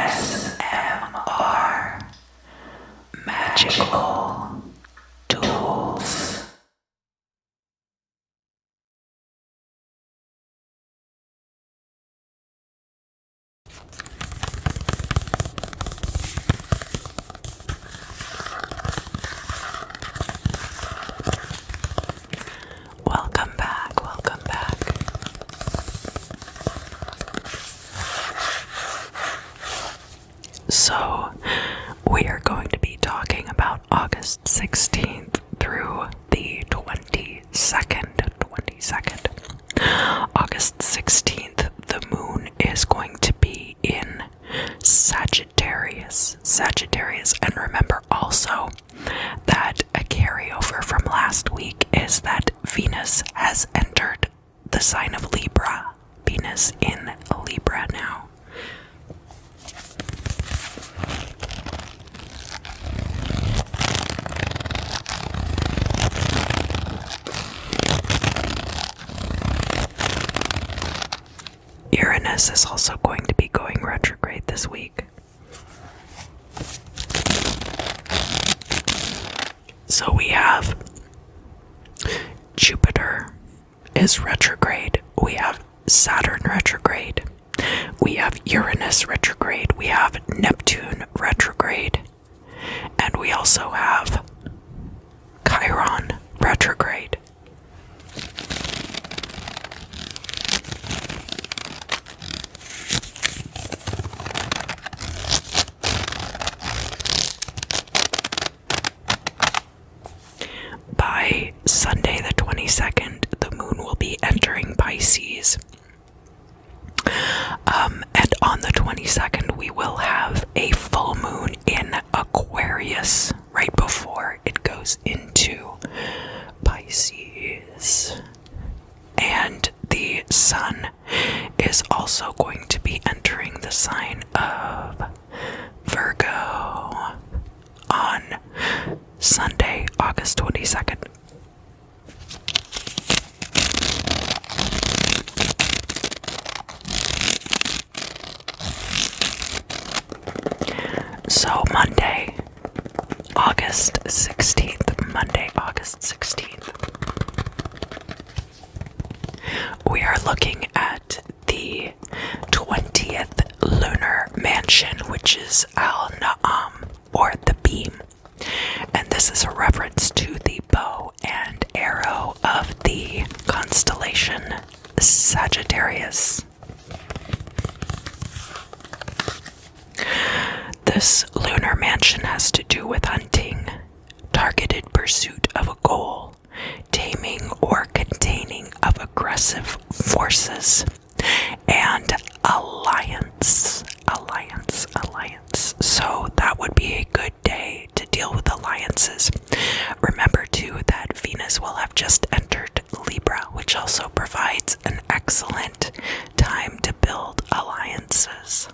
ASMR Magical Tools. Welcome back, welcome back. So, we are going to be talking about August 16th through the 22nd. August 16th, the moon is going to be in Sagittarius. And remember also that a carryover from last week is that Venus has entered the sign of Libra. Venus in Libra now. Uranus is also going to be going retrograde this week. So we have Jupiter is retrograde, we have Saturn retrograde, we have Uranus retrograde, we have Neptune retrograde, and we also have Chiron retrograde. By Sunday the 22nd, the moon will be entering Pisces. And on the 22nd, we will have a full moon in Aquarius right before it goes into Pisces. And the sun is also going to be entering the sign of Virgo on Sunday, August 22nd. So Monday, August 16th, we are looking at the 20th lunar mansion, which is Al-Na'am, or the beam. And this is a reference to the bow and arrow of the constellation Sagittarius. This lunar mansion has to do with hunting, targeted pursuit of a goal, taming or containing of aggressive forces, and alliance. So that would be a good day to deal with alliances. Remember too that Venus will have just entered Libra, which also provides an excellent time to build alliances.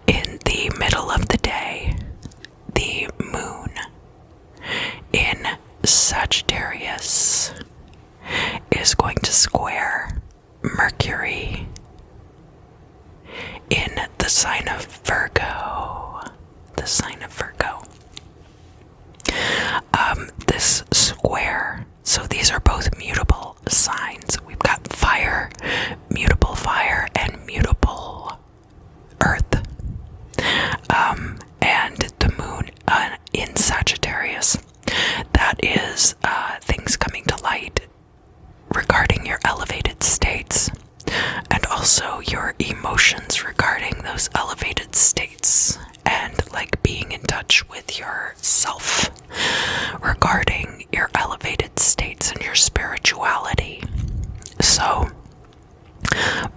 In the middle of the day, the moon in Sagittarius is going to square Mercury in the sign of Virgo. This square, so these are both mutable signs. We've got fire, mutable fire, and mutable earth. And the moon in Sagittarius, that is things coming to light regarding your elevated states, and also your emotions regarding those elevated states, and like being in touch with yourself regarding your elevated states and your spirituality. So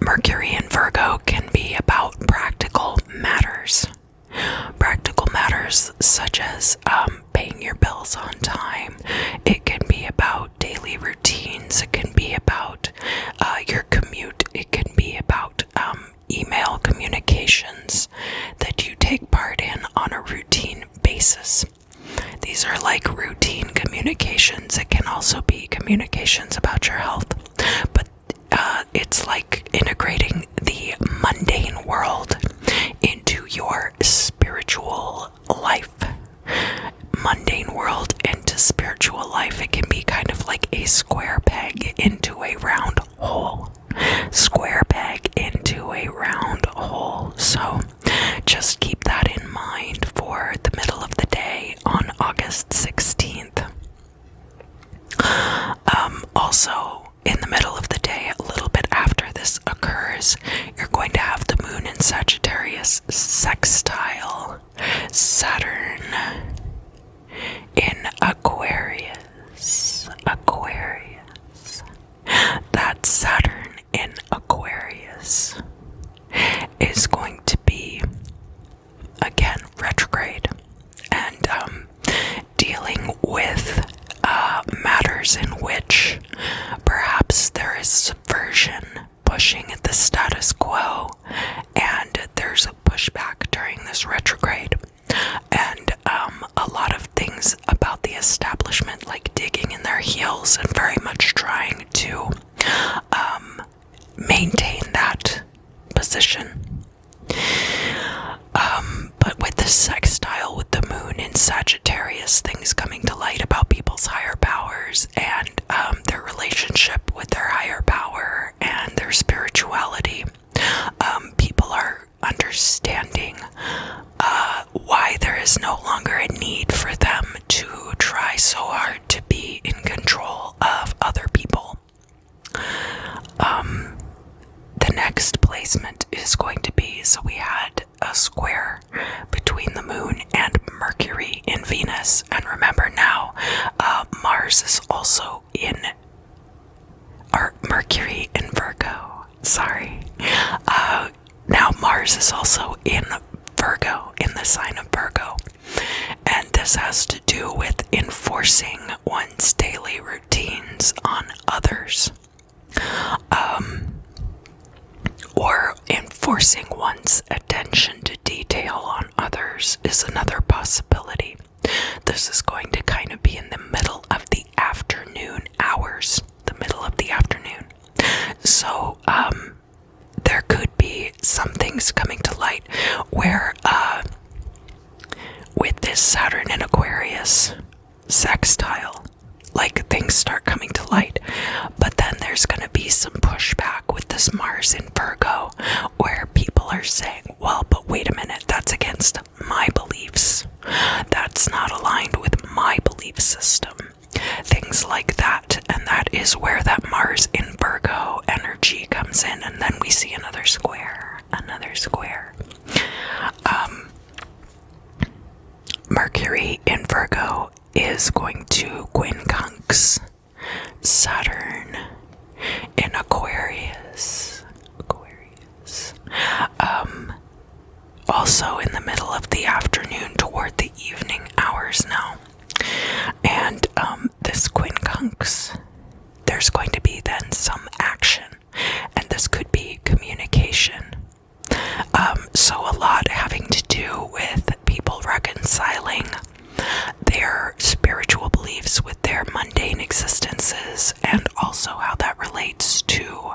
Mercury in Virgo can be about practical matters. Practical matters such as paying your bills on time. It can be about daily routines. It can be about your commute. It can be about email communications that you take part in on a routine basis. These are like routine communications. It can also be communications about your health, but it's like integrating the mundane world the middle of the day, a little bit after this occurs, you're going to have the moon in Sagittarius sextile Saturn in Aquarius. That Saturn in Aquarius is going to be, again, retrograde and dealing with matters in which perhaps there is subversion pushing at the status quo, and there's a pushback during this retrograde. And a lot of things about the establishment, like digging in their heels and very much trying to maintain that position. But with the sextile with the moon in Sagittarius, things coming to light about people's higher powers and their relationship with their higher power and their spirituality. People are understanding why there is no longer a need for them to try so hard to be in control of other people. The next placement is going to be, so we had a square between the moon and Mercury in Venus, and remember now, Mars is also in, or Mercury in Virgo, sorry. Now Mars is also in Virgo, in the sign of Virgo, and this has to do with enforcing one's daily routines on others. Or enforcing one's attention to detail on others is another possibility. This is going to kind of be in the middle of the afternoon hours, the middle of the afternoon. So, there could be some things coming to light where, with this Saturn in Aquarius sextile, like things start coming to light, but then there's going to be some pushback with this Mars in Virgo, where people are saying, well, but wait a minute, that's against my beliefs. That's not aligned with my belief system. Things like that, and that is where that Mars in Virgo energy comes in, and then we see another square. Mercury in Virgo is going to quincunx Saturn in Aquarius. Also in the middle of the afternoon toward the evening hours now. And this quincunx, there's going to be then some action, and this could be communication. So a lot having to do with people reconciling their spiritual beliefs with their mundane existences, and also how that relates to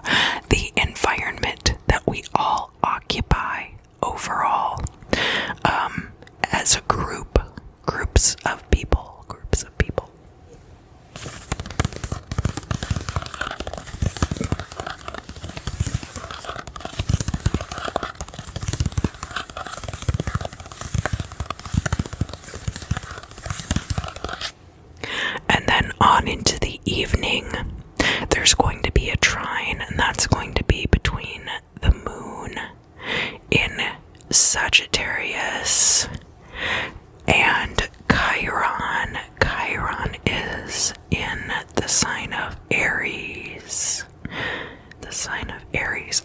the environment that we all occupy overall, as a groups of people. And then on into the evening, there's going to be a trine, and that's going to be between the moon in Sagittarius and Chiron. Chiron is in the sign of Aries.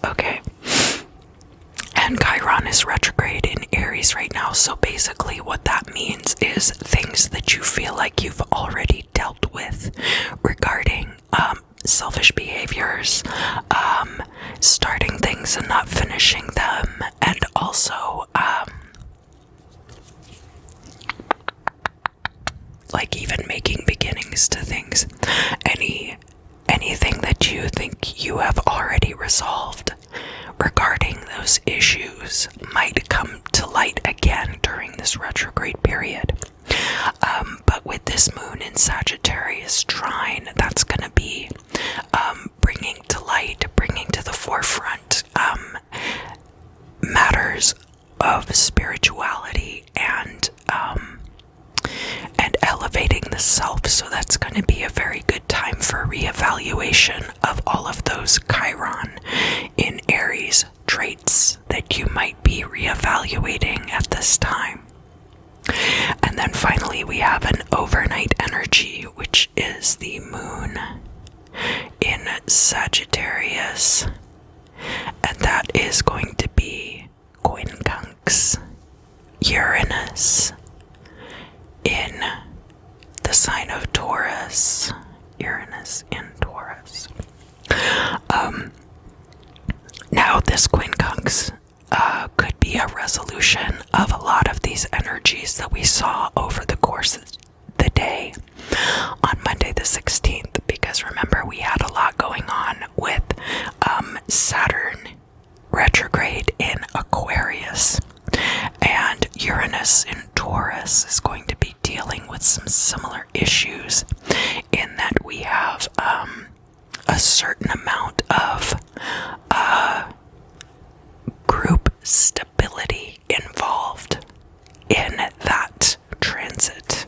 Okay. And Chiron is retrograde in Aries right now, so basically what that means is things that you feel like you've already dealt with regarding selfish behaviors, starting things and not finishing them, and also like even making beginnings to things. Anything that you think you have already resolved regarding those issues might come to light again during this retrograde period. But with this moon in Sagittarius trine, that's going to be bringing to light, bringing to the forefront matters of spirituality and elevating the self. So that's going to be a very good time for reevaluation of all of those Chiron in Aries traits that you might be reevaluating at this time. And then finally we have an overnight energy, which is the moon in Sagittarius, and that is going to be quincunx Uranus in the sign of Taurus. Uranus in Taurus. Now this quincunx could be a resolution of a lot of these energies that we saw over the course of the day on Monday the 16th, because remember, we had a lot going on with Saturn retrograde in Aquarius, and Uranus in Taurus is going to be dealing with some similar issues in that we have a certain amount of group stability involved in that transit.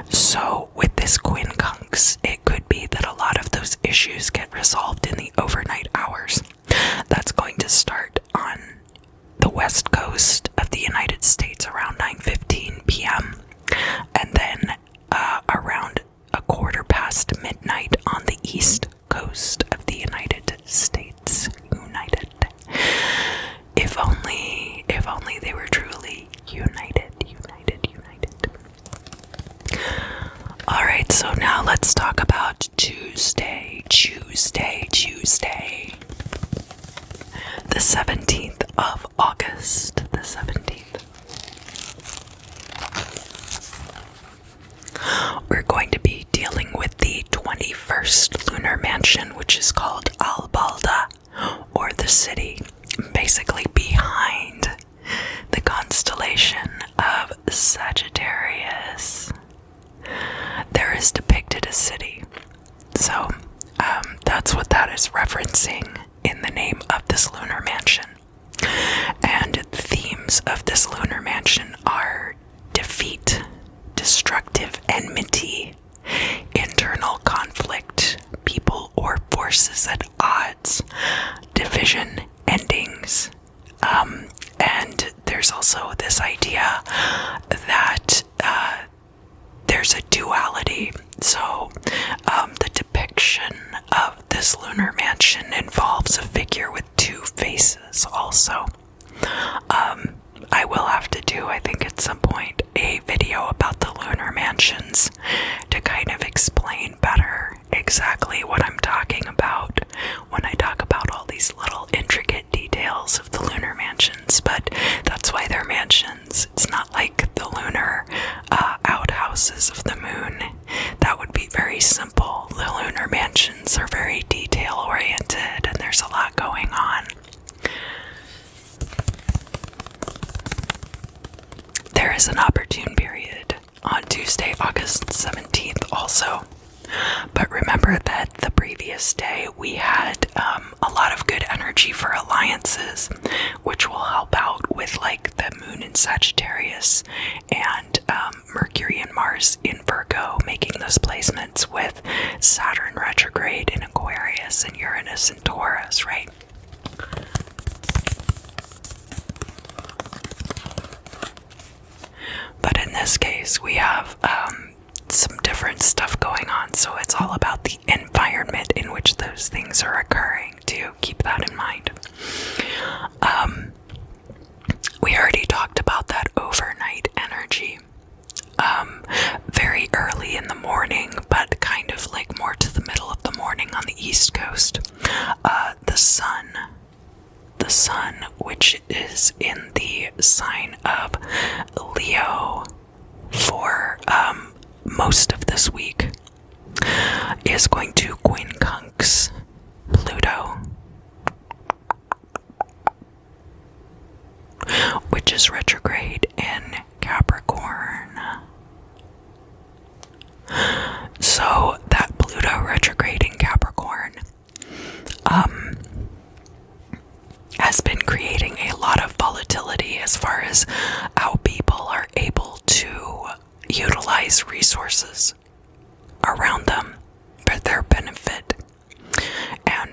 So with this quincunx, it could be that a lot of those issues get resolved in the overnight hours. That's going to start on the west coast of the United States around 9:15 p.m. and then around a quarter past midnight on the east coast of the United States. If only they were truly united. Alright, so now let's talk about Tuesday. The 17th of August. The 17th. We're going to be dealing with the 21st lunar mansion, which is called Albalda, or the city, basically behind the constellation of Sagittarius. There is depicted a city. So that's what that is referencing in the name of this lunar mansion. And the themes of this lunar mansion are defeat, destructive enmity, internal conflict, people or forces at odds, division, endings. And there's also this idea that there's a duality. So the depiction of this lunar mansion involves a figure with two faces also. I will have to do, I think at some point, a video about the lunar mansions to kind of explain better exactly what I'm talking about when I talk about all these little intricate details of the lunar mansions. But that's why they're mansions. It's not like the lunar outhouses of the moon. That would be very simple. The lunar mansions are very detail oriented and there's a lot going on. There is an opportune period on Tuesday, August 17th also. But remember that the previous day we had a lot of good energy for alliances, which will help out with like the moon in Sagittarius and Mercury and Mars in Virgo, making those placements with Saturn retrograde in Aquarius and Uranus in Taurus, right? But in this case, we have some different stuff going on, so it's all about the environment in which those things are occurring, to keep that in mind. We already talked about that overnight energy. Very early in the morning, but kind of like more to the middle of the morning on the East Coast. The sun, which is in the sign of Leo for most of this week, is going to quincunx Pluto, which is retrograde in Capricorn. So that Pluto retrograde in Capricorn has been creating a lot of volatility as far as how people are able to utilize resources around them for their benefit. And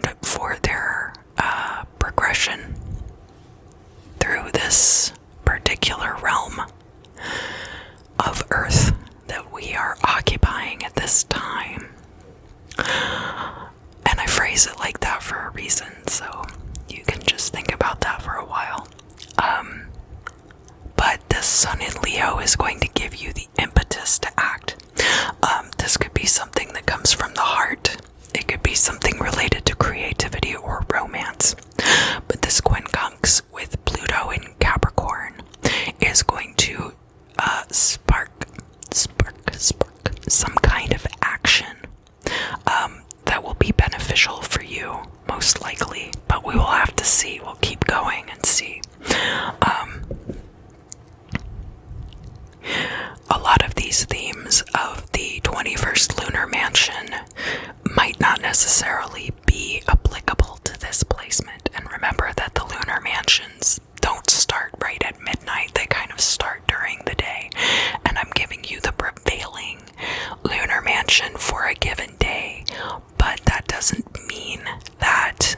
you, most likely, but we will have to see. We'll keep going and see. A lot of these themes of the 21st lunar mansion might not necessarily be applicable to this placement. And remember that the lunar mansions don't start right at midnight. They kind of start during the day. And I'm giving you the prevailing lunar mansion for a given day. But that doesn't mean that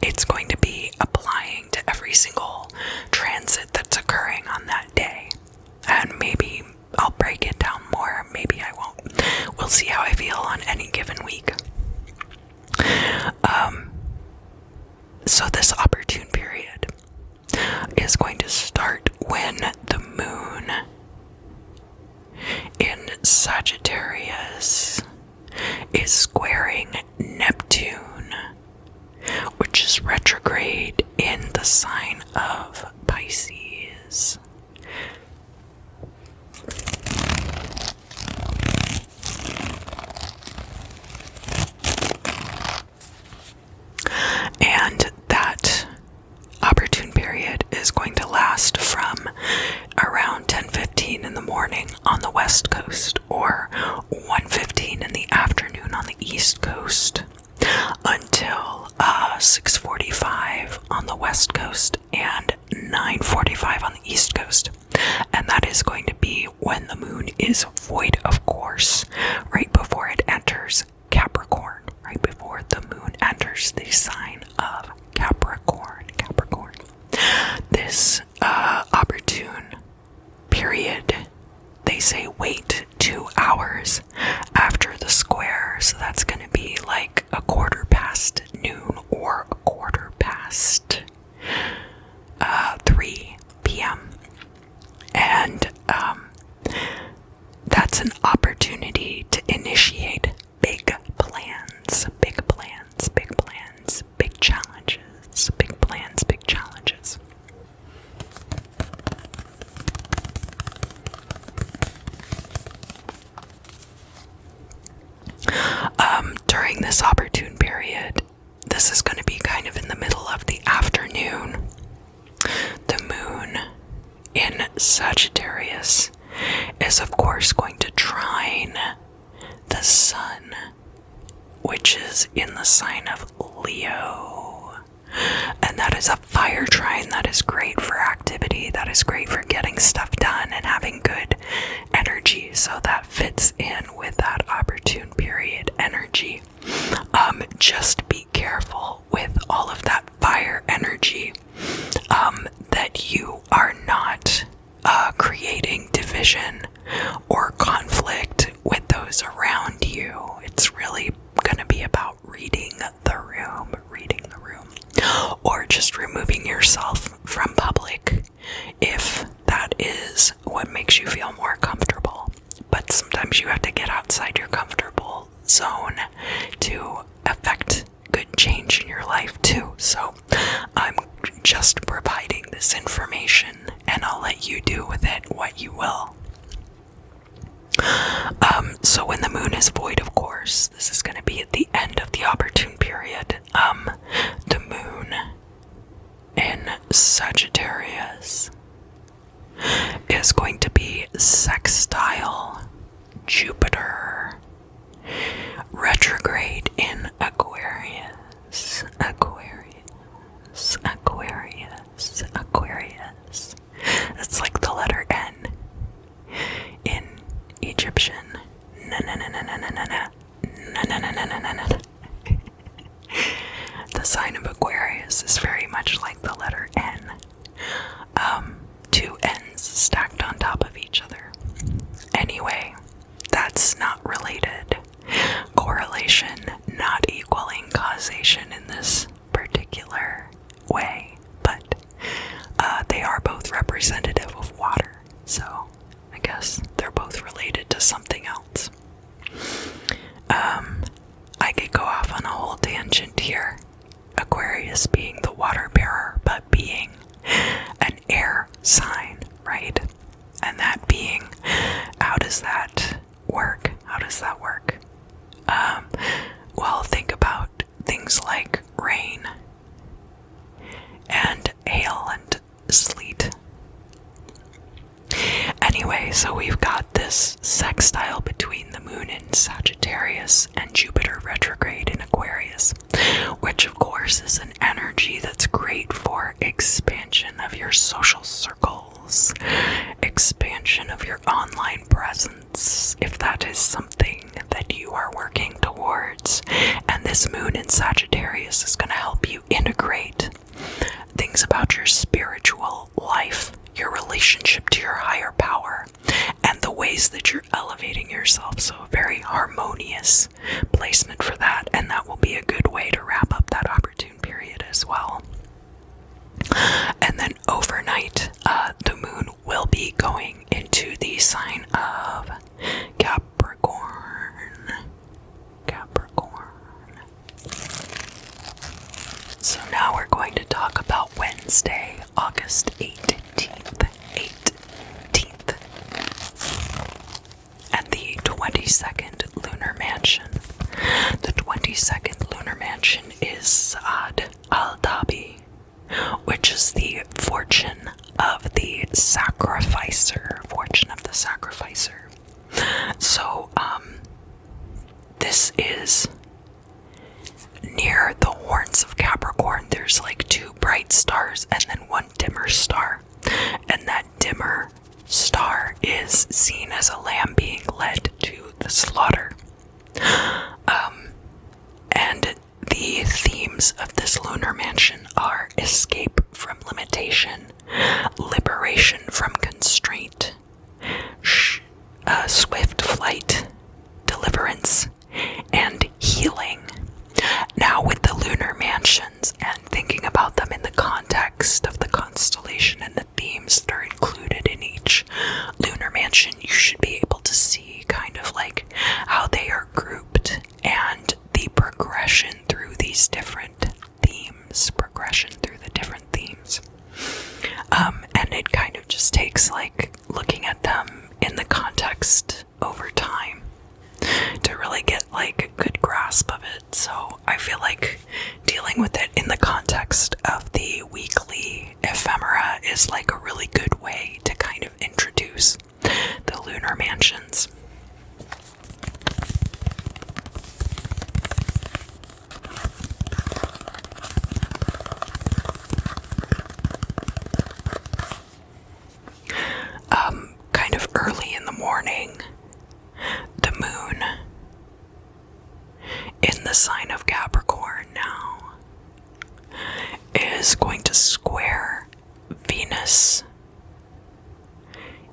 it's going to be applying to every single transit that's occurring on that day. And maybe I'll break it down more, maybe I won't. We'll see how I feel on any given week. So this opportune period is going to start when the moon in Sagittarius is squaring Neptune, which is retrograde in the sign of Pisces. And that opportune period is going to last from around 10:15 in the morning on the west coast, or 1:15 in the afternoon on the east coast, until 6:45 on the west coast and 9:45 on the east coast. And that is going to be when the moon is void of course, right before it enters Capricorn, right before the moon enters the sign of Capricorn. This opportune period, they say wait 2 hours after the square, so that's going to be like a 1/4 noon or a 1/4 3 p.m. And that's an opportunity to initiate big plans, big challenges, big plans, big challenges. During this opportune period, this is going to be kind of in the middle of the afternoon. The moon in Sagittarius is of course going to trine the sun, which is in the sign of Leo. And that is a fire trine. That is great for activity. That is great for getting stuff done and having good energy. So that fits in with that opportune period energy. Just be careful with all of that fire energy, that you are not creating division or conflict with those around you. It's really going to be about reading the room, or just removing yourself from public if that is what makes you feel more comfortable. But sometimes you have to get outside your comfortable zone to affect good change in your life too. So I'm just providing this information, and I'll let you do with it what you will. So when the moon is void, of course, this is going to be at the end of the opportune period. The moon in Sagittarius is going to be sextile Jupiter, retrograde in Aquarius. It's like the letter N in Egyptian. The sign of Aquarius is very much like the letter N. 2 N's stacked on top of each other. Anyway, that's not related. Correlation not equaling causation in this particular way, but they are both representative of water, so I guess they're both related to something else. I could go off on a whole tangent here. Aquarius being the water bearer, but being an air sign, right? And that being, how does that work? Well, think about things So we've got this sextile between the moon in Sagittarius and Jupiter retrograde in Aquarius, which of course is an energy that's great for expansion of your social circles, expansion of your online presence, if that is something that you are working towards. And this moon in Sagittarius is going to help you integrate things about your spiritual life, your relationship to your higher power, and the ways that you're elevating yourself. So a very harmonious placement for that, and that will be a good way to wrap up that opportune period as well. And then overnight, the moon will be going into the sign of Capricorn. So now we're going to talk about Wednesday, August 18th, and the 22nd lunar mansion. The 22nd lunar mansion is Saad al-Dabi, which is the fortune of the sacrificer. So, this is near the horns of Capricorn. There's like two bright stars and then one dimmer star. And that dimmer star is seen as a lamb being led to the slaughter. And the themes of this lunar mansion are escape from limitation, liberation from constraint, swift flight, deliverance, and healing. Now, with the lunar mansions and thinking about them in the context of the constellation and the themes that are included in each lunar mansion, you should be able to see kind of like how they are grouped and the progression through these different themes, and it kind of just takes like looking at them in the context over time to really get like a good grasp of it. So I feel like dealing with it in the context of the weekly ephemera is like a really good way to kind of introduce the lunar mansions. Kind of early in the morning, the moon in the sign of Capricorn now is going to square Venus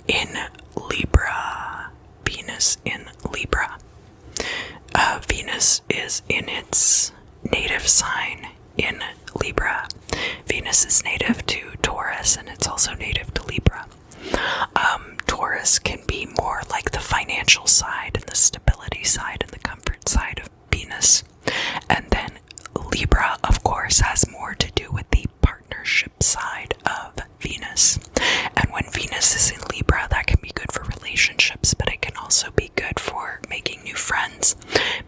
in Libra. Venus is in its native sign in Libra. Venus is native to Taurus, and it's also native to Libra. Taurus can be more like the financial side and the stability side and the comfort side of Venus. And then Libra, of course, has more to do with the partnership side of Venus. And when Venus is in Libra, that can be good for relationships, but it can also be good for making new friends,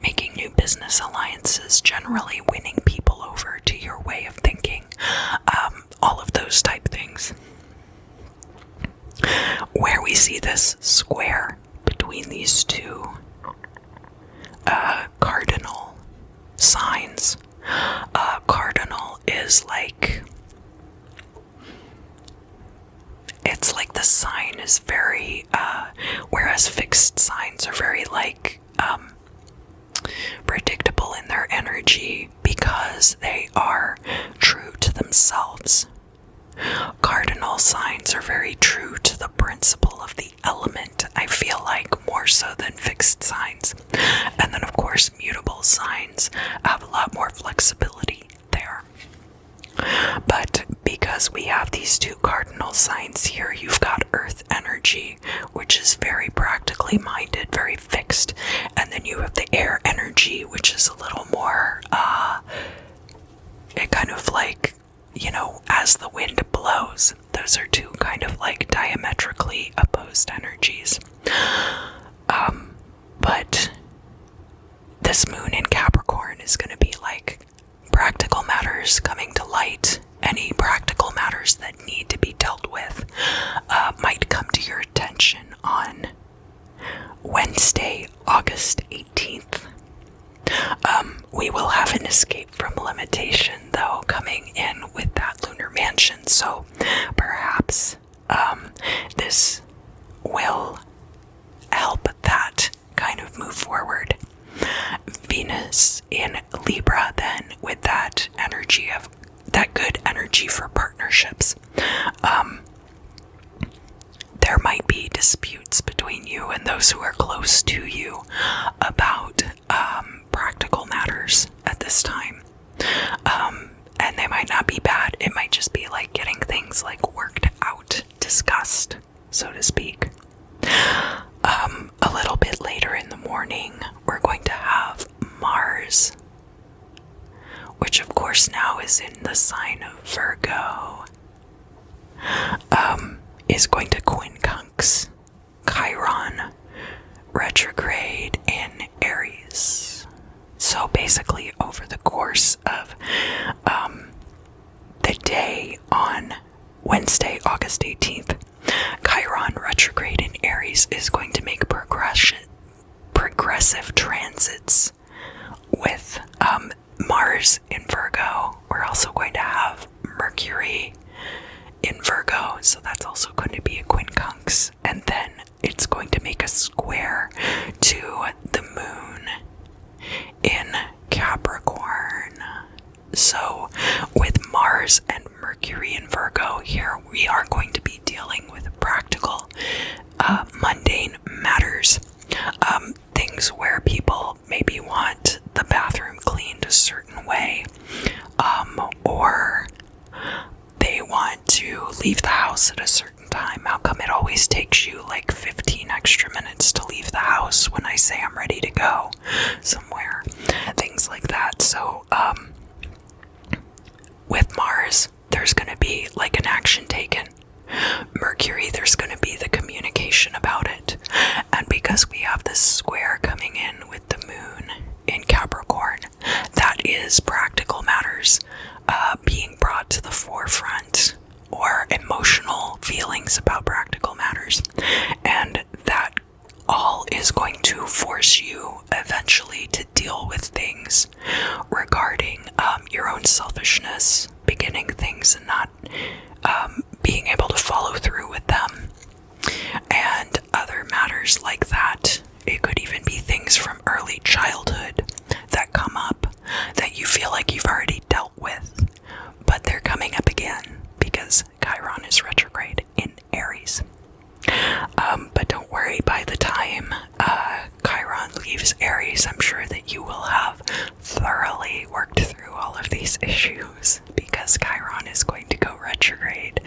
making new business alliances, generally winning people over to your way of thinking, all of those type things. Where we see this square between these two cardinal signs. Cardinal is like, it's like the sign is very, whereas fixed signs are very like, predictable in their energy because they are true to themselves. Cardinal signs are very true to the principle of the element, I feel like, more so than fixed signs. And then, of course, mutable signs have a lot more flexibility there. But because we have these two cardinal signs here, you've got earth energy, which is very practically minded, very fixed. And then you have the air energy, which is a little more, it kind of like, you know, as the wind blows. Those are two kind of like diametrically opposed energies. But this moon in Capricorn is going to be like practical matters coming to light, any practical matters that need to be dealt with, might come to your attention on Wednesday, August 18th. We will have an escape from limitation, though, coming in with that lunar mansion, so perhaps this will help that kind of move forward. Venus in Libra, then, with that energy of that good energy for partnerships. There might be disputes between you and those who are close to you about practical matters at this time. And they might not be bad. It might just be like getting things like worked out, discussed, so to speak. A little bit later in the morning, we're going to have Mars, which of course now is in the sign of Virgo, is going to quincunx Chiron retrograde in Aries. So basically, over the course of the day on Wednesday, August 18th, Chiron retrograde in Aries is going to make progressive transits with Mars in Virgo. We're also going to have Mercury in Virgo, so that's also going to be a quincunx, and then it's going to make a square to the moon in Capricorn. So with Mars and Mercury in Virgo here, we are going to be dealing with practical, mundane matters. Things where people maybe want the bathroom cleaned a certain way, or they want to leave the house at a certain time. How come it always takes you like 15 extra minutes to leave the house when I say I'm ready to go somewhere? Things like that. So, with Mars, there's going to be like an action taken. Mercury, there's going to be the communication about it. And because we have this square coming in with the moon in Capricorn, that is practical matters being brought to the forefront, or emotional feelings about practical matters. And that all is going to force you eventually to deal with things regarding your own selfishness, beginning things and not being able to follow through with them, and other matters like that. It could even be things from early childhood that come up that you feel like you've already dealt with, but they're coming up again because Chiron is retrograde in Aries. But don't worry, by the time Chiron leaves Aries, I'm sure that you will have thoroughly worked through all of these issues, because Chiron is going to go retrograde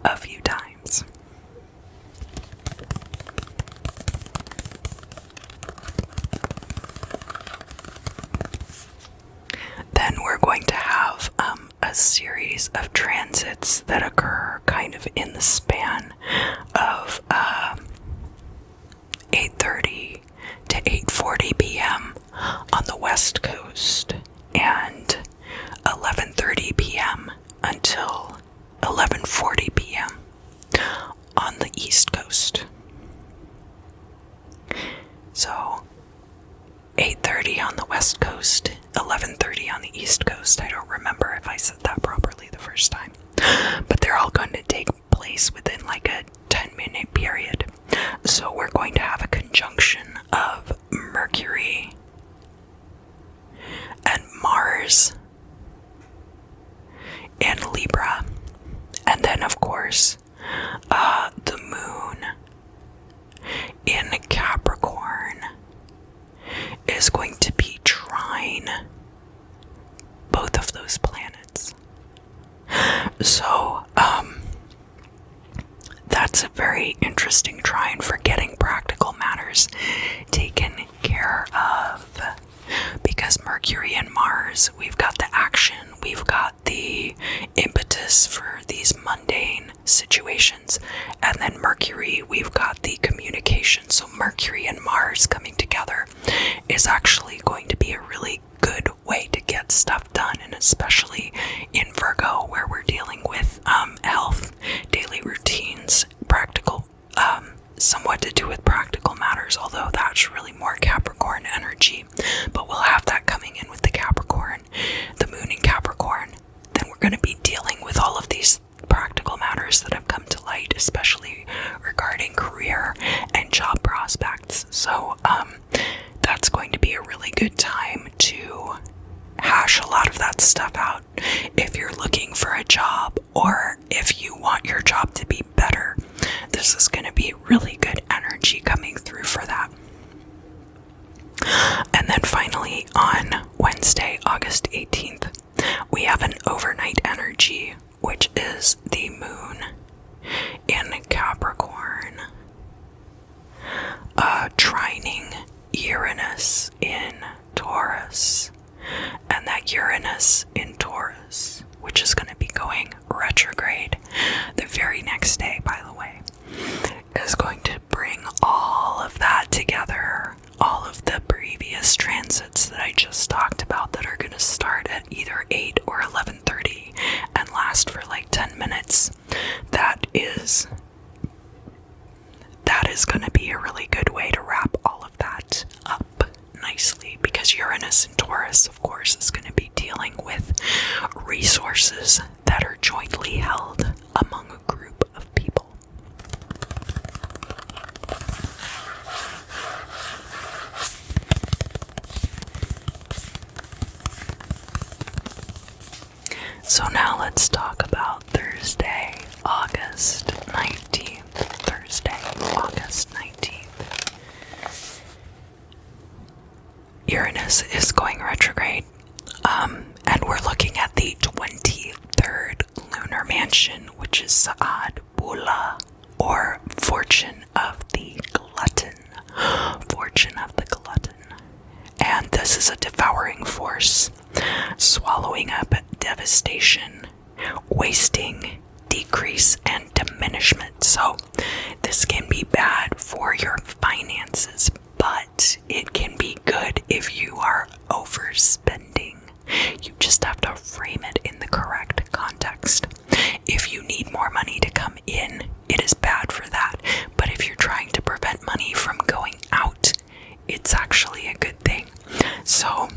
a few times. Then we're going to have a series of transits that occur kind of in the span of 8:30 to 8:40 p.m. on the West Coast, and 11:30 p.m. until 11:40 p.m. on the East Coast. So 8:30 on the West Coast, 11:30 on the East Coast. I don't remember if I said that properly the first time, but they're all going to take place within like a 10-minute period. So we're going to have a conjunction of Mercury and Mars in Libra, and then of course the moon in Capricorn is going to be trine both of those planets. So that's a very interesting trine for getting practical matters taken care of, because Mercury and Mars, we've got the action, we've got the impetus for these mundane situations, and then Mercury, we've got the communication. So Mercury and Mars coming together is actually going to be a really good way to get stuff done, and especially in Virgo, where we're dealing with health, daily routines, practical matters that have come to light, especially regarding career and job prospects. So that's going to be a really good time to hash a lot of that stuff out if you're looking for a job, or if you want your job to be better. This is going to be really good energy coming through for that. And then finally, on Wednesday, August 18th, we have an overnight energy, which is the moon in Capricorn, trining Uranus in Taurus. And that Uranus in Taurus, which is going to be going retrograde the very next day, by the way, is going to bring all of that together, all of the previous transits that I just talked about that are going to start at either 8 or 11:30 and last for like 10 minutes. That is going to be a really good way to wrap all of that up nicely, because Uranus in Taurus, of course, is going to be dealing with resources that are jointly held among a group of people. So now let's talk about Thursday, August 19th. Thursday, August 19th. Uranus is going retrograde, and we're looking at the 23rd lunar mansion, which is Saad Bula, or Fortune of the Glutton. Fortune of the Glutton. And this is a devouring force, swallowing up devastation, wasting, decrease, and diminishment. So this can be bad for your finances, but it can be good if you are overspending. You just have to frame it in the correct context. If you need more money to come in, it is bad for that. But if you're trying to prevent money from going out, it's actually a good thing. So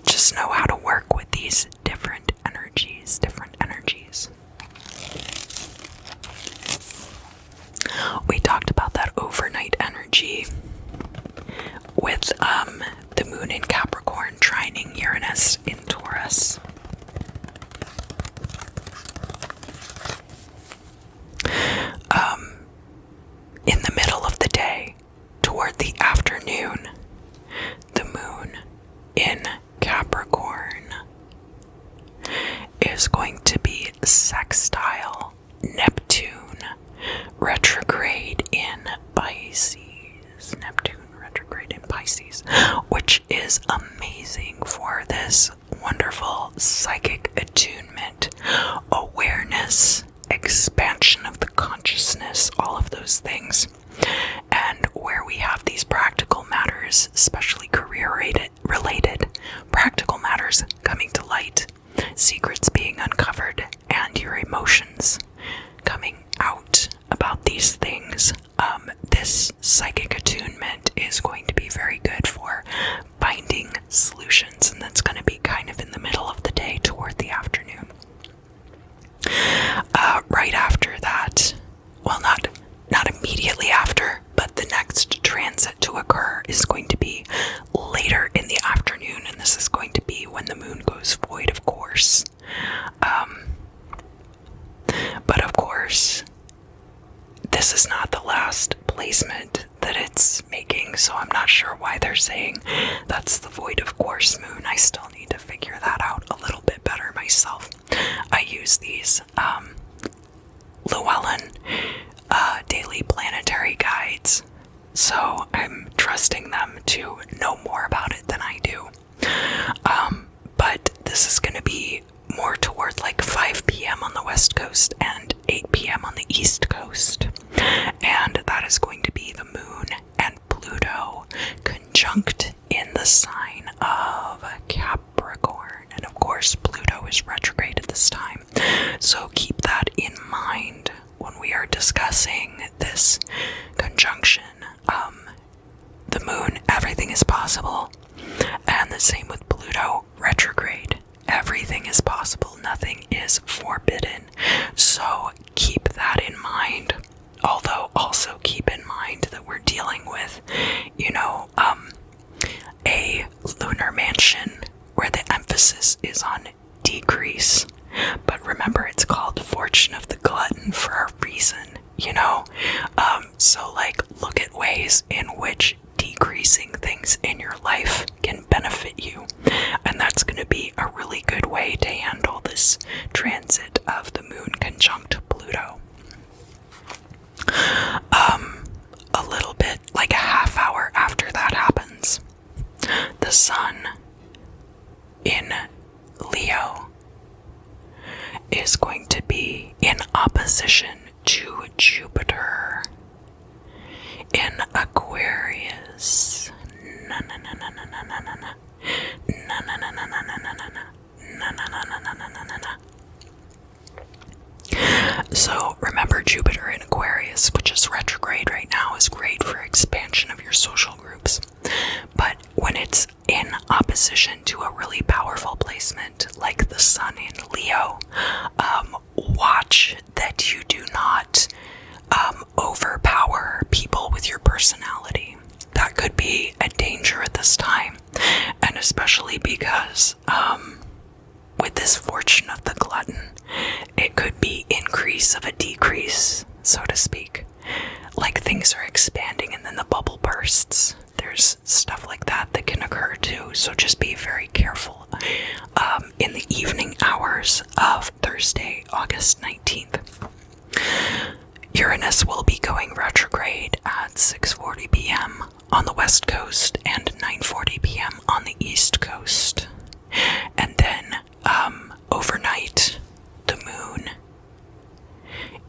just know how to work with these different energies, We talked about that overnight energy with the moon in Capricorn trining Uranus in Taurus. In the middle of the day, toward the afternoon, the moon in Capricorn is going to be sextile Neptune retrograde in Pisces. Neptune retrograde in Pisces, which is amazing for this wonderful psychic attunement, awareness, expansion of the consciousness, all of those things. And where we have these practical matters, especially career-related practical matters coming to light, secrets being uncovered, and your emotions coming out about these things, this psychic attunement is going to be very good for finding solutions, and that's going to be kind of in the middle of the day toward the afternoon. Right after that, well, not immediately after, but the next transit to occur is going to be later in the afternoon, and this is going to be when the moon goes void, of course. But of course, this is not the last placement that it's making, so I'm not sure why they're saying that's the void of course moon. I still need to figure that out a little bit better myself. I use these Llewellyn daily planetary guides, so I'm trusting them to know more about it than I do. But this is going to be more toward like 5 p.m. on the west coast and 8 p.m. on the east coast. And that is going to be the moon and Pluto conjunct in the sign of Capricorn. And of course, Pluto is retrograde at this time. So keep that in mind when we are discussing this conjunction. The moon, everything is possible. And the same with Pluto retrograde. Everything is possible. Nothing is forbidden. So keep that in transit of the moon conjunct Pluto. A little bit, like a half hour after that happens, the sun in Leo is going to be in opposition to Jupiter in Aquarius. So remember, Jupiter in Aquarius, which is retrograde right now, is great for expansion of your social groups. But when it's in opposition to a really powerful placement like the sun in Leo, watch that you do not overpower people with your personality. That could be a danger at this time, and especially because with this fortune of the glutton, it could be increase of a decrease, so to speak. Like things are expanding and then the bubble bursts. There's stuff like that that can occur too, so just be very careful. In the evening hours of Thursday, August 19th, Uranus will be going retrograde at 6:40 p.m. on the west coast and 9:40 p.m. on the east coast. And then overnight, the moon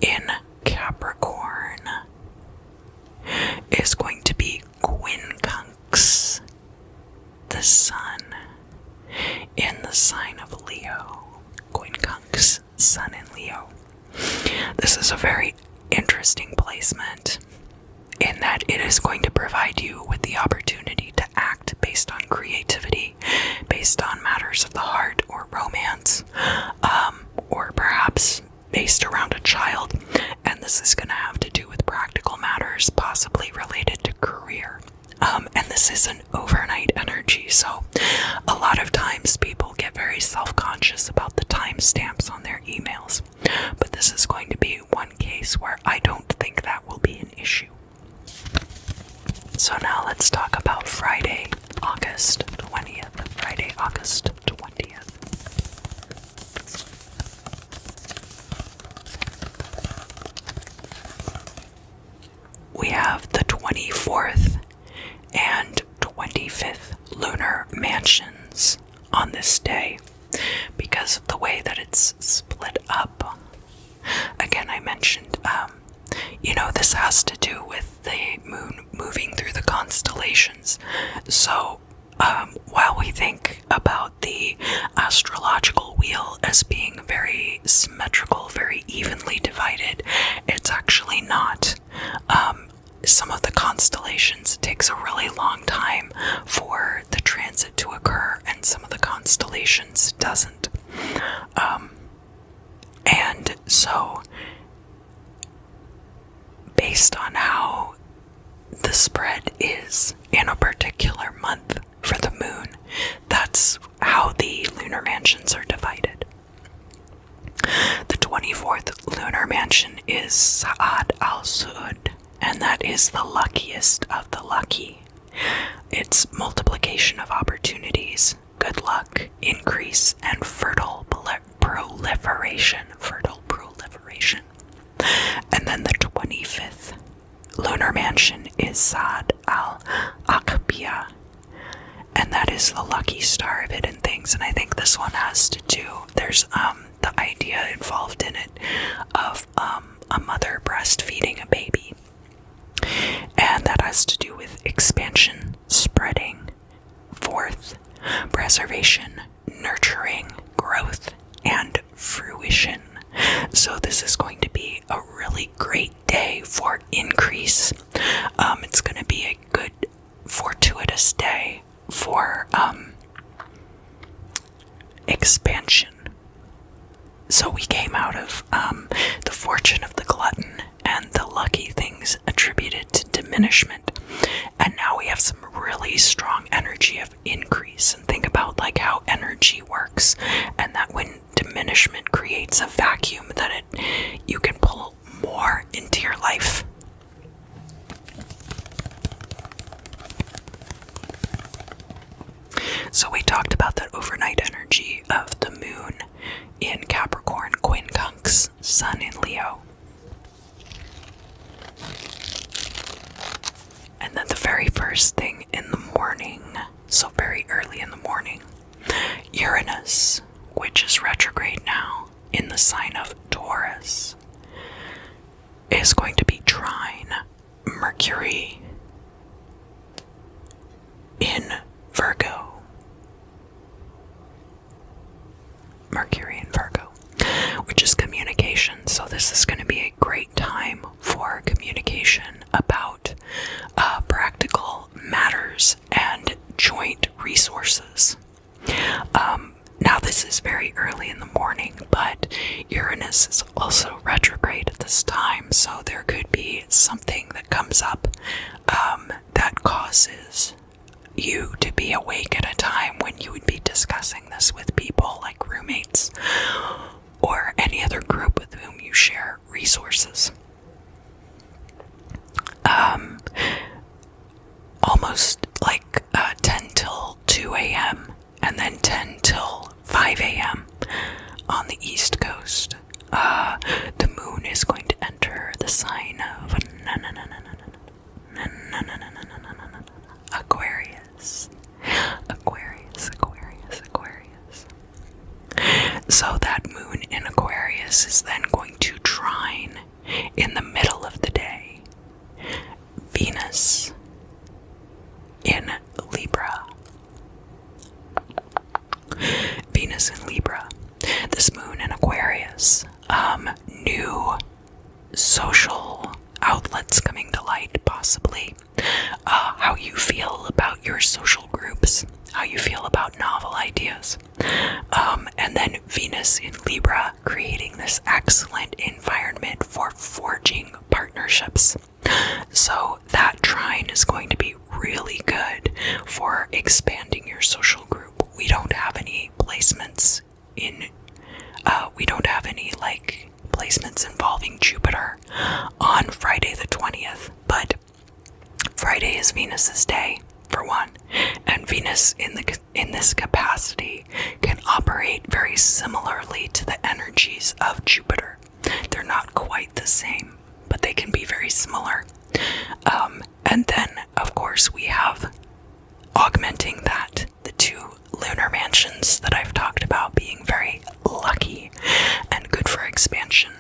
in Capricorn is going to be quincunx the sun in the sign of Leo. Quincunx, sun in Leo. This is a very interesting placement in that it is going to provide you with the opportunity to act based on creativity, based on matters of the heart or romance, or perhaps based around a child. And this is going to have to do with practical matters, possibly related to career. And this is an overnight energy, so a lot of times people get very self-conscious about the timestamps on their emails. But this is going to be one case where I don't think that will be an issue. So now let's talk about Friday, August 20th. Friday, August 20th. We have the 24th and 25th lunar mansions on this day because of the way that it's split up. Again, I mentioned, this has to do with the moon moving through the constellations. So, while we think about the astrological wheel as being very symmetrical, very evenly divided, it's actually not. Some of the constellations, it takes a really long time for the transit to occur, and some of the constellations doesn't. And so, based on how the spread is in a particular month for the moon, that's how the lunar mansions are divided. The 24th lunar mansion is Sa'ad al-Su'ud, and that is the luckiest of the lucky. It's multiplication of opportunities, good luck, increase, and fertile proliferation. And then the 25th lunar mansion is Sa'ad al-Aqbiya, and that is the lucky star of hidden things. And I think this one has to do, there's the idea involved in it of a mother breastfeeding a baby. And that has to do with expansion, spreading, forth, preservation, nurturing, growth, and fruition. So this is going to be a really great day for increase. It's going to be a good fortuitous day for expansion. So we came out of the fortune of the glutton and the lucky things attributed to diminishment, and now we have some really strong energy of increase. And think about like how energy works, and that when diminishment creates a vacuum, that you can pull more into your life. So we talked about that overnight energy of the moon in Capricorn sign of Taurus is going to be trine Mercury in Virgo. Mercury in Virgo, which is communication. So this is going to be a great time for communication about practical matters and joint resources. Now this is very early in the morning, but Uranus is also retrograde at this time, so there could be something that comes up that causes you to be awake at a time when you would be discussing this with people like roommates or any other group with whom you share resources. Almost like 10 till 2 a.m. and then 10 till 5 a.m. on the East Coast. The moon is going to enter the sign of Aquarius. Aquarius, Aquarius, Aquarius. So that moon in Aquarius is then going to trine in the middle of the day Venus in Libra. Venus in Libra. This moon in Aquarius. New social outlets coming to light, possibly. How you feel about your social groups. How you feel about novel ideas. And then Venus in Libra, creating this excellent environment for forging partnerships. So that trine is going to be really good for expanding your social group. We don't have any placements placements involving Jupiter on Friday the 20th, but Friday is Venus's day, for one, and Venus in this capacity can operate very similarly to the energies of Jupiter. They're not quite the same, but they can be very similar. And then, of course, we have augmenting that, the two lunar mansions that I've talked about being very lucky and good for expansion.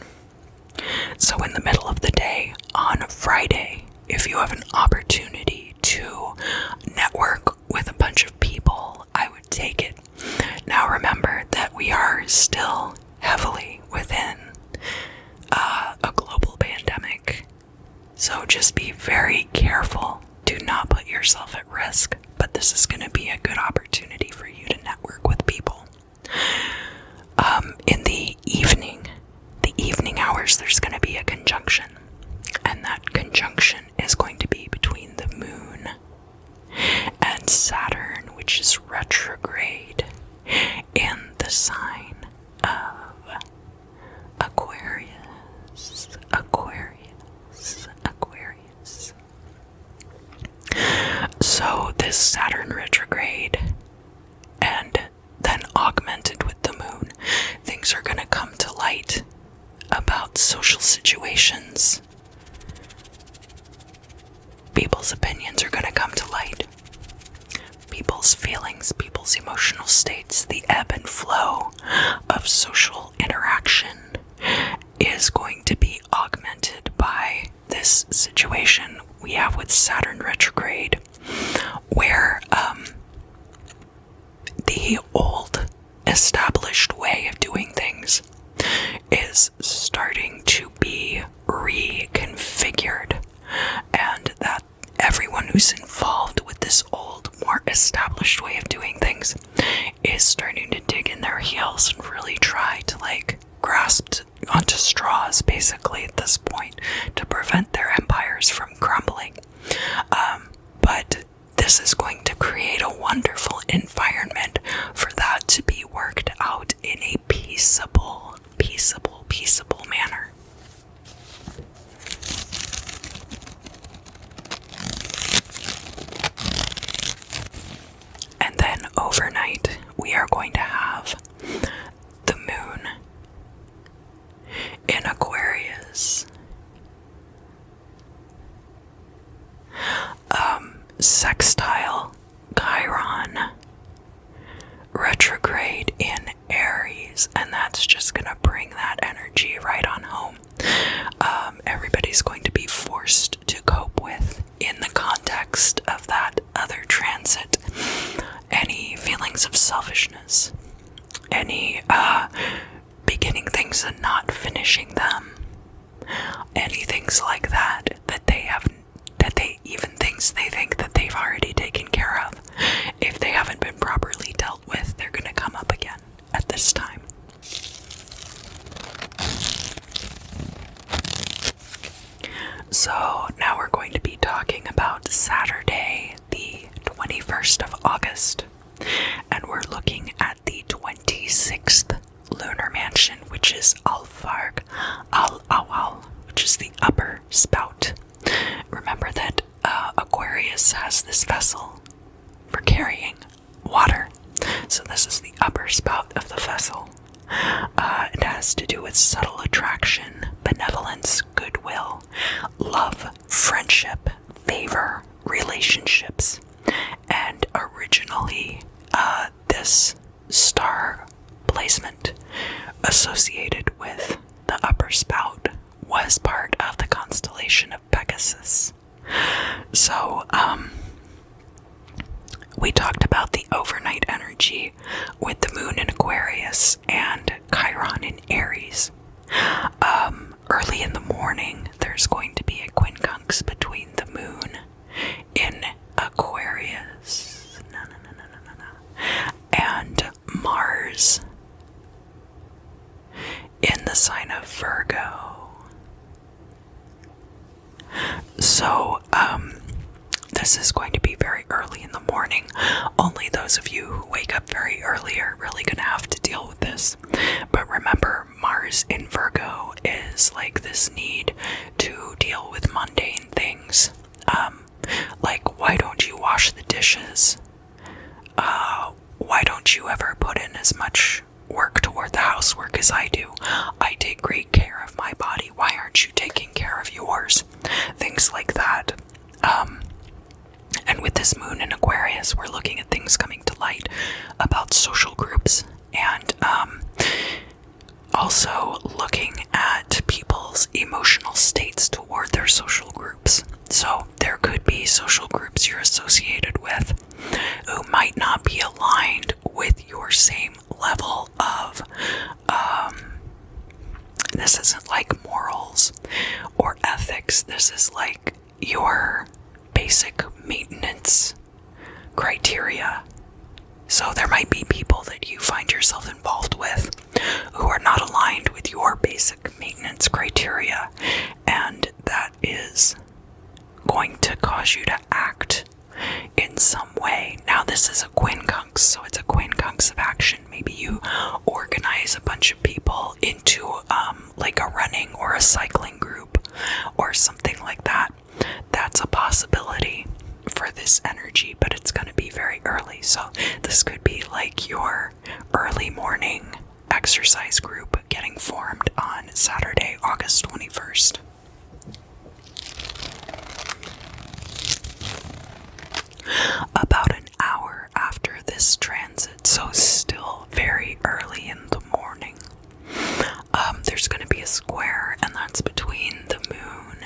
So in the middle of the day on Friday, if you have an opportunity to network with a bunch of people, I would take it. Now remember that we are still heavily within a global pandemic, so just be very careful. Do not put yourself at risk, but this is going to be a good opportunity for you to network with people. In the evening hours, there's going to be a conjunction, and that conjunction is going to be between the moon and Saturn, which is retrograde in the sign of Aquarius. Aquarius, Aquarius. So this Saturn retrograde, and then augmented with the moon, things are going to come to light about social situations. People's opinions are going to come to light. People's feelings, people's emotional states, the ebb and flow of social interaction is going to be augmented by this situation we have with Saturn retrograde, where the old established way of doing things is starting to be reconfigured, and that everyone who's involved with this old, more established way of doing things is starting to dig in their heels and really try to grasp onto straws, basically, at this point, to prevent their empires from crumbling. But this is going to create a wonderful environment for that to be worked out in a peaceable manner. And then overnight, we are going to have the moon in Aquarius. Sextile Chiron retrograde in Aries, and that's just gonna bring that energy right on home. Everybody's going to be forced to cope with, in the context of that other transit, any feelings of selfishness, any beginning things and not finishing them, any things like that even things they think that they've already taken care of. If they haven't been properly dealt with, they're going to come up again at this time. So now we're going to be talking about Saturday, the 21st of August, and we're looking at the 26th lunar mansion, which is Al-Farg Al-Awal, which is the upper spout. Remember that Aquarius has this vessel for carrying water, so this is the upper spout of the vessel. It has to do with subtle attraction, benevolence, goodwill, love, friendship, favor, relationships, and originally this star placement associated with the upper spout was part of the constellation of Pegasus. So, we talked about the overnight energy with the moon in Aquarius and Chiron in Aries. Early in the morning, there's going to be a quincunx between the moon in Aquarius and Mars in the sign of Virgo. So, this is going to be very early in the morning. Only those of you who wake up very early are really going to have to deal with this. But remember, Mars in Virgo is like this need to deal with mundane things. Like, why don't you wash the dishes? Why don't you ever put in as much work toward the housework as I do? I take great care of my body. Why aren't you taking care of yours? Things like that. And with this moon in Aquarius, we're looking at things coming to light about social groups, and also looking at people's emotional states toward their social groups. So there could be social groups you're associated with who might not be aligned with your same level of, this isn't like morals or ethics, this is like your basic maintenance criteria. So there might be people that you find yourself involved with who are not aligned with your basic maintenance criteria, and that is going to cause you to act in some way. Now, this is a quincunx, so it's a quincunx of action. Maybe you organize a bunch of people into like a running or a cycling group or something like that. That's a possibility for this energy, but it's going to be very early. So this could be like your early morning exercise group getting formed on Saturday, August 21st. About an hour after this transit, so still very early in the morning, there's going to be a square, and that's between the moon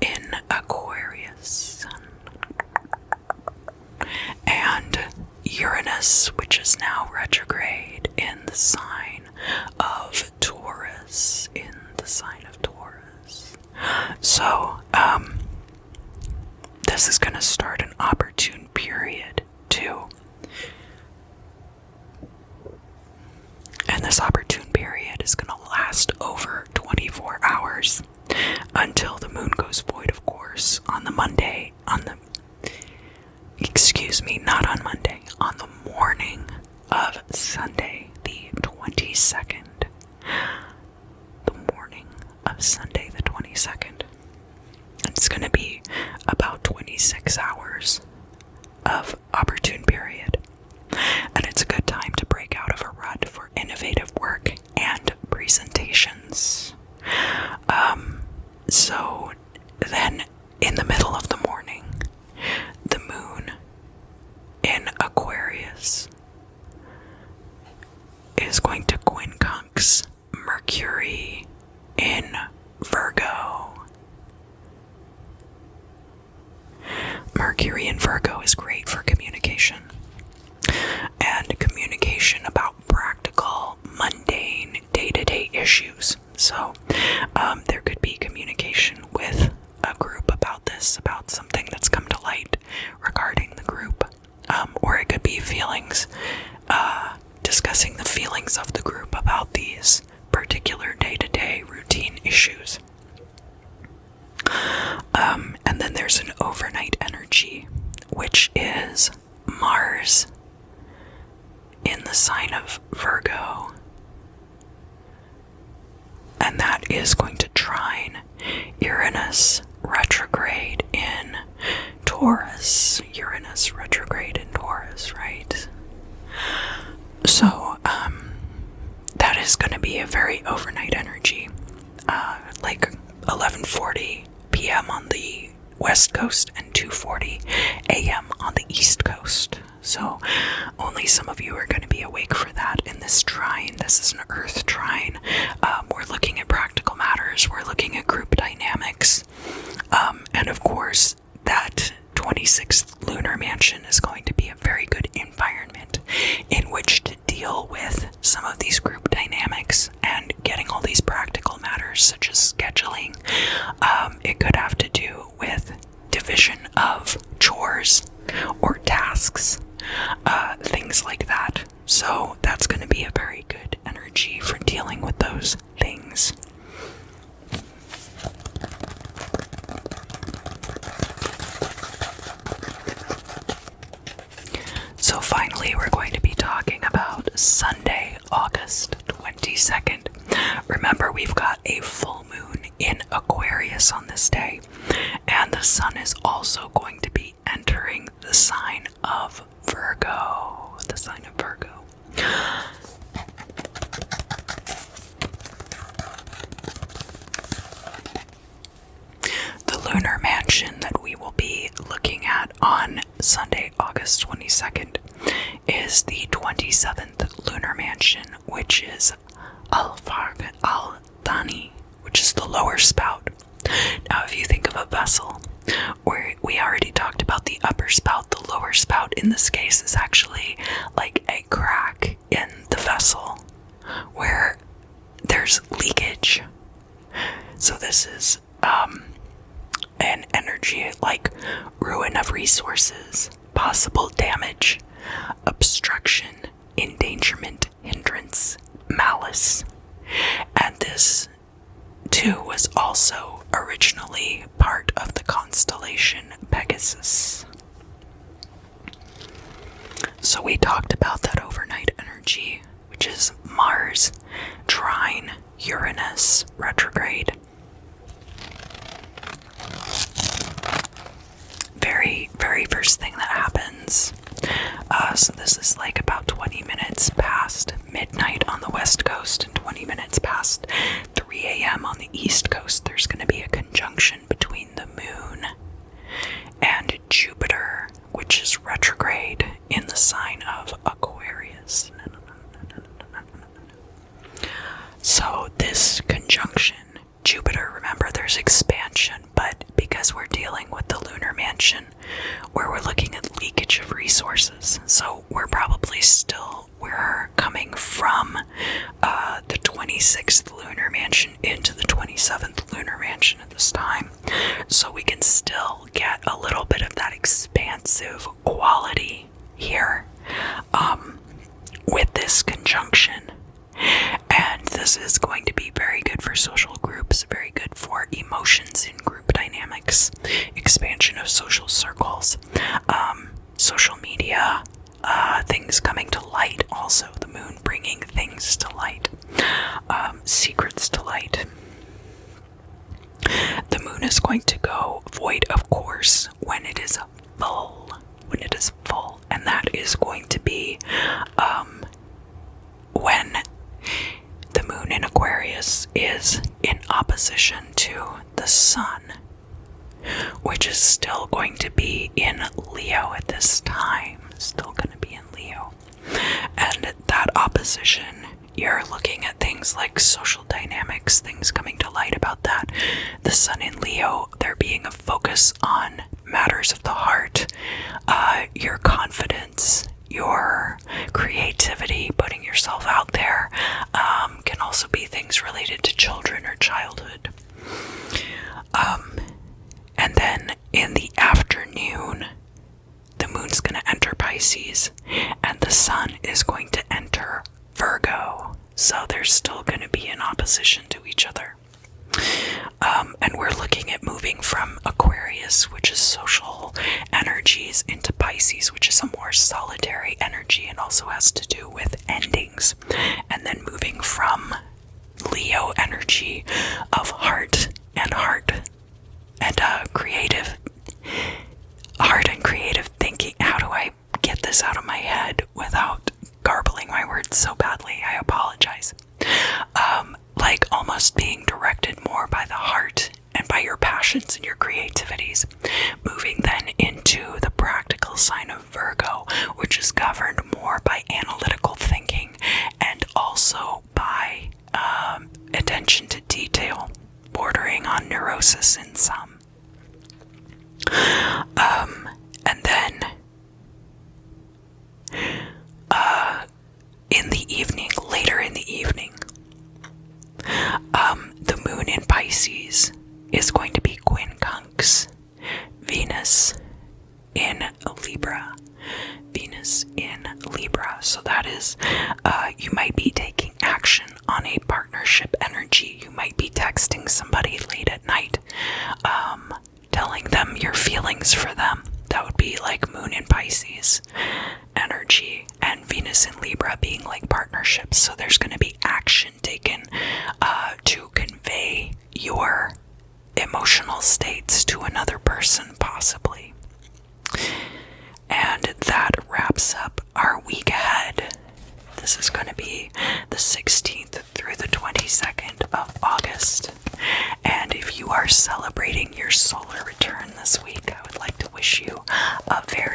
in Aquarius and Uranus, which is now retrograde in the sign of Taurus, So, this is going to start an opportune period, too. And this opportune period is going to last over 24 hours until the moon goes void, of course, on the Monday, on the morning of Sunday, the 22nd. The morning of Sunday, the 22nd. It's going to be about 26 hours of opportune period. And it's a good time to break out of a rut for innovative work and presentations. So then in the middle of the morning, the moon in Aquarius is going to quincunx Mercury in Virgo. Mercury in Virgo is great for communication. And communication about practical, mundane, day-to-day issues. So there could be communication with a group about this, about something that's come to light regarding the group. Or it could be feelings, discussing the feelings of the group about these particular day-to-day routine issues. And then there's an overnight energy, which is Mars in the sign of Virgo. And that is going to trine Uranus retrograde in Taurus. Uranus retrograde in Taurus, right? So, that is going to be a very overnight energy. Like 11:40 p.m. on the West Coast and 2:40 a.m. on the East Coast. So only some of you are going to be awake for that in this trine. This is an Earth trine. We're looking at practical matters. We're looking at group dynamics. And of course, that 26th lunar mansion is going to be a very good environment in which to deal with some of these group dynamics and getting all these practical matters such as scheduling. It could have to do with division of chores or tasks, things like that. So that's going to be a very good energy for dealing with those things. So finally, we're going to be talking about Sunday, August 22nd. Remember, we've got a full moon in Aquarius on this day, and the sun is also going to be entering the sign of Virgo. The sign of Virgo. The lunar mansion that we will be looking at on Sunday, August 22nd, is the 27th lunar mansion, which is Al-Farg al-Thani, which is the lower spout. Now, if you think of a vessel, where we already talked about the upper spout, the lower spout in this case is actually like a crack in the vessel where there's leakage. So this is an energy like ruin of resources, possible damage, obstruction, endangerment, hindrance, malice. And this too was also originally part of the constellation Pegasus. So we talked about that overnight energy, which is Mars trine Uranus retrograde. Very first thing that happens. So this is like about 20 minutes past midnight on the West Coast and 20 minutes past 3 a.m. on the East Coast. There's going to be a conjunction between the moon and Jupiter, which is retrograde in the sign of Aquarius. So this conjunction, Jupiter, remember there's expansion, but because we're dealing with the lunar mansion where we're looking at leakage of resources, so we're coming from the 26th lunar mansion into the 27th lunar mansion at this time, so we can still get a little bit of that expansive quality here with this conjunction. And this is going to be very good for social groups, very good for emotions in group dynamics, expansion of social circles, social media, things coming to light also, the moon bringing things to light, secrets to light. The moon is going to go void, of course, when it is full, and that is going to be when the moon in Aquarius is in opposition to the sun, which is still going to be in Leo at this time. Still going to be in Leo. And that opposition you're looking at things like social dynamics, things coming to light about that. The sun in Leo, there being a focus on matters of the heart, your confidence, your creativity, putting yourself out there, can also be things related to children or childhood. And then in the afternoon, the moon's going to enter Pisces, and the sun is going to enter Virgo. So they're still going to be in opposition to each other. And we're looking at moving from Aquarius, which is social energies, into Pisces, which is a more solitary energy and also has to do with endings. And then moving from Leo energy of heart and creative thinking. How do I get this out of my head without garbling my words so badly? I apologize. Like almost being directed more by the heart and by your passions and your creativities. Moving then into the practical sign of Virgo, which is governed more by analytical thinking and also by attention to detail, bordering on neurosis in some. And then in the evening, later in the evening, the moon in Pisces is going to be quincunx Venus in Libra. Venus in Libra. So that is, you might be taking action on a partnership energy. You might be texting somebody late at night, telling them your feelings for them. That would be like moon in Pisces energy, and Venus in Libra being like partnerships. So there's going to be action taken to convey your emotional states to another person, possibly. And that wraps up our week ahead. This is going to be the 16th through the 22nd of August. And if you are celebrating your solar return this week, I would like to wish you a very